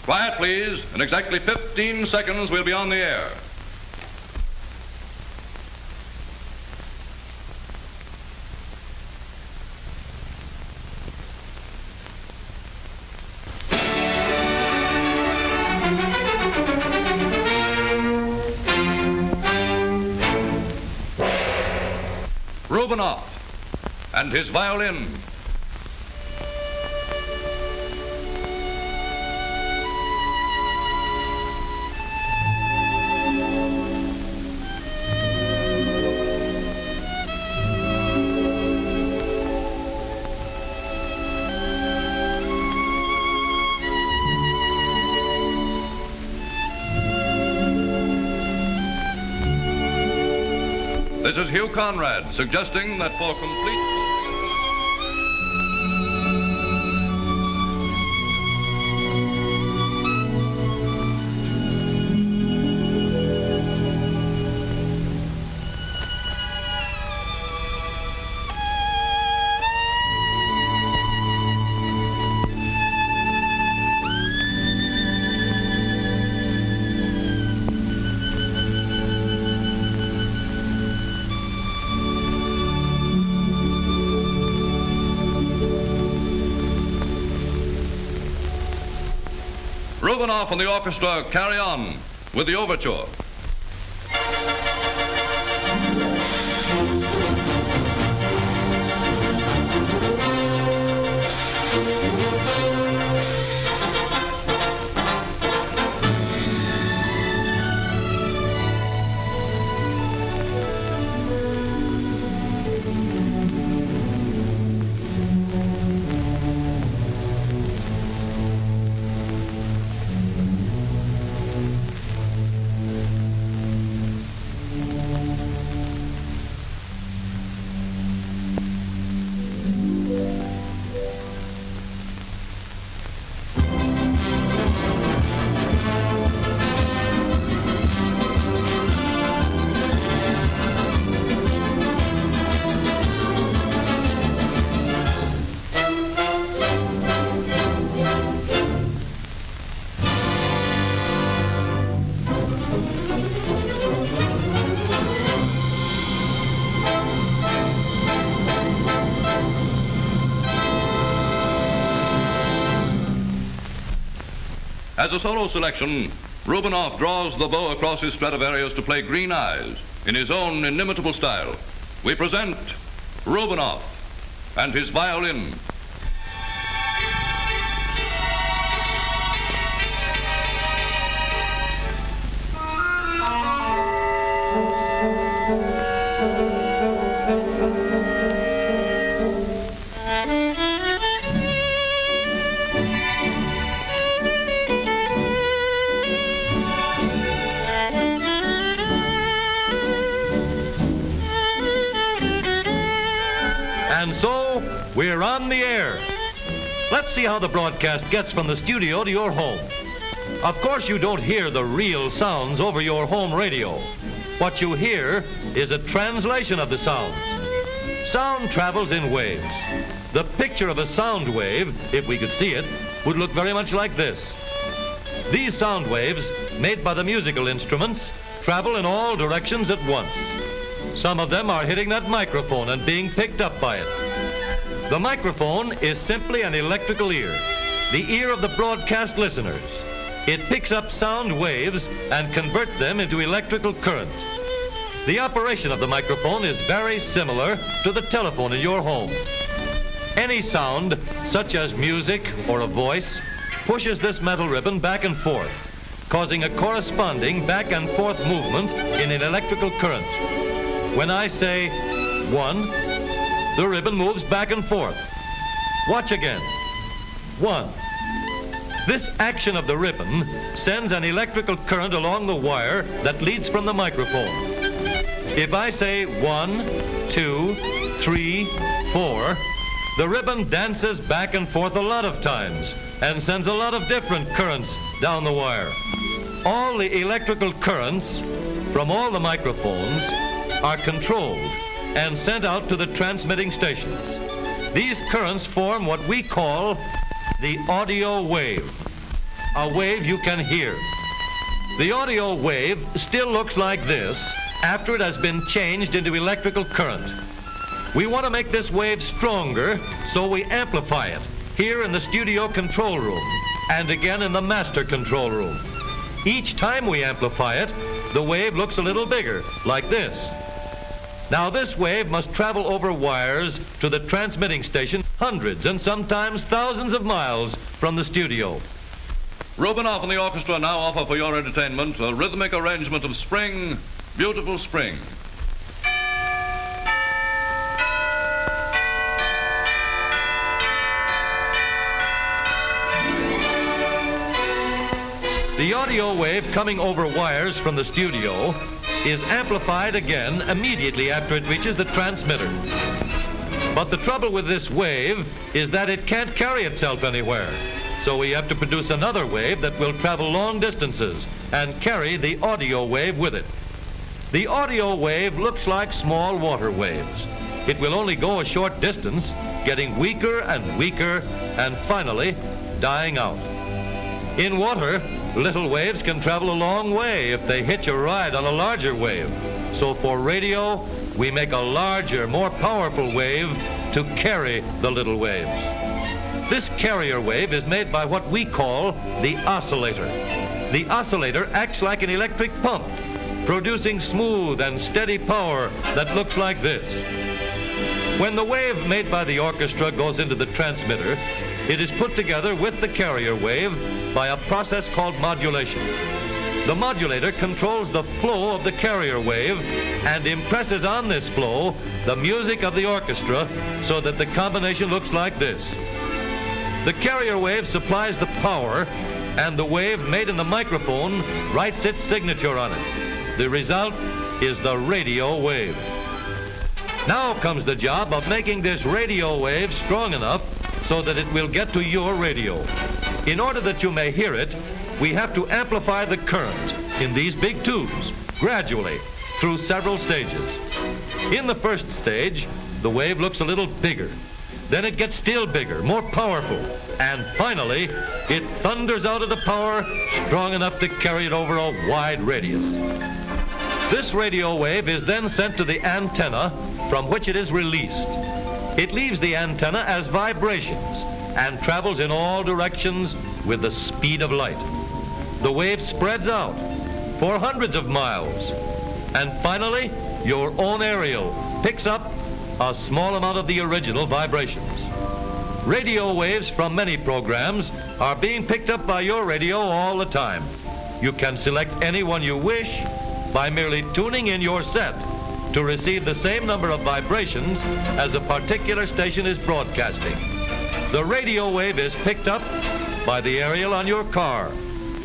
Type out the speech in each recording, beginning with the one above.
Quiet, please. In exactly 15 seconds, we'll be on the air. Rubinoff and his violin. This is Hugh Conrad suggesting that for complete... Rubinoff and the orchestra carry on with the overture. As a solo selection, Rubinoff draws the bow across his Stradivarius to play Green Eyes in his own inimitable style. We present Rubinoff and his violin. And so, we're on the air. Let's see how the broadcast gets from the studio to your home. Of course, you don't hear the real sounds over your home radio. What you hear is a translation of the sounds. Sound travels in waves. The picture of a sound wave, if we could see it, would look very much like this. These sound waves, made by the musical instruments, travel in all directions at once. Some of them are hitting that microphone and being picked up by it. The microphone is simply an electrical ear, the ear of the broadcast listeners. It picks up sound waves and converts them into electrical current. The operation of the microphone is very similar to the telephone in your home. Any sound, such as music or a voice, pushes this metal ribbon back and forth, causing a corresponding back and forth movement in an electrical current. When I say 1, the ribbon moves back and forth. Watch again. 1. This action of the ribbon sends an electrical current along the wire that leads from the microphone. If I say 1, 2, 3, 4, the ribbon dances back and forth a lot of times and sends a lot of different currents down the wire. All the electrical currents from all the microphones are controlled and sent out to the transmitting stations. These currents form what we call the audio wave. a wave you can hear. The audio wave still looks like this after it has been changed into electrical current. We want to make this wave stronger, so we amplify it here in the studio control room and again in the master control room. Each time we amplify it, the wave looks a little bigger, like this. Now this wave must travel over wires to the transmitting station hundreds and sometimes thousands of miles from the studio. Rubinoff and the orchestra now offer for your entertainment a rhythmic arrangement of Spring, Beautiful Spring. The audio wave coming over wires from the studio is amplified again immediately after it reaches the transmitter. But the trouble with this wave is that it can't carry itself anywhere. So we have to produce another wave that will travel long distances and carry the audio wave with it. The audio wave looks like small water waves. It will only go a short distance, getting weaker and weaker, and finally dying out. In water, little waves can travel a long way if they hitch a ride on a larger wave. So for radio, we make a larger, more powerful wave to carry the little waves. This carrier wave is made by what we call the oscillator. The oscillator acts like an electric pump, producing smooth and steady power that looks like this. When the wave made by the orchestra goes into the transmitter, it is put together with the carrier wave by a process called modulation. The modulator controls the flow of the carrier wave and impresses on this flow the music of the orchestra so that the combination looks like this. The carrier wave supplies the power, and the wave made in the microphone writes its signature on it. The result is the radio wave. Now comes the job of making this radio wave strong enough so that it will get to your radio. In order that you may hear it, we have to amplify the current in these big tubes gradually through several stages. In the first stage, the wave looks a little bigger. Then it gets still bigger, more powerful, and finally, it thunders out of the power strong enough to carry it over a wide radius. This radio wave is then sent to the antenna from which it is released. It leaves the antenna as vibrations and travels in all directions with the speed of light. The wave spreads out for hundreds of miles, and finally, your own aerial picks up a small amount of the original vibrations. Radio waves from many programs are being picked up by your radio all the time. You can select any one you wish by merely tuning in your set to receive the same number of vibrations as a particular station is broadcasting. The radio wave is picked up by the aerial on your car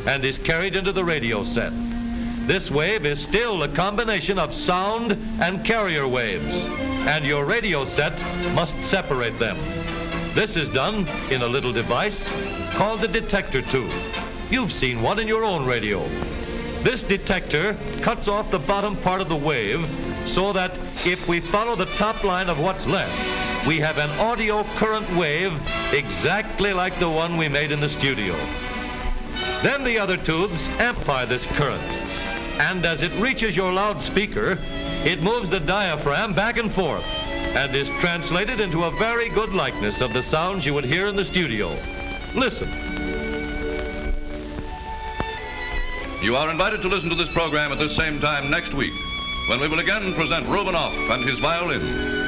and is carried into the radio set. This wave is still a combination of sound and carrier waves, and your radio set must separate them. This is done in a little device called a detector tube. You've seen one in your own radio. This detector cuts off the bottom part of the wave so that if we follow the top line of what's left, we have an audio current wave exactly like the one we made in the studio. Then the other tubes amplify this current, and as it reaches your loudspeaker, it moves the diaphragm back and forth and is translated into a very good likeness of the sounds you would hear in the studio. Listen. You are invited to listen to this program at this same time next week, when we will again present Rubinoff and his violin.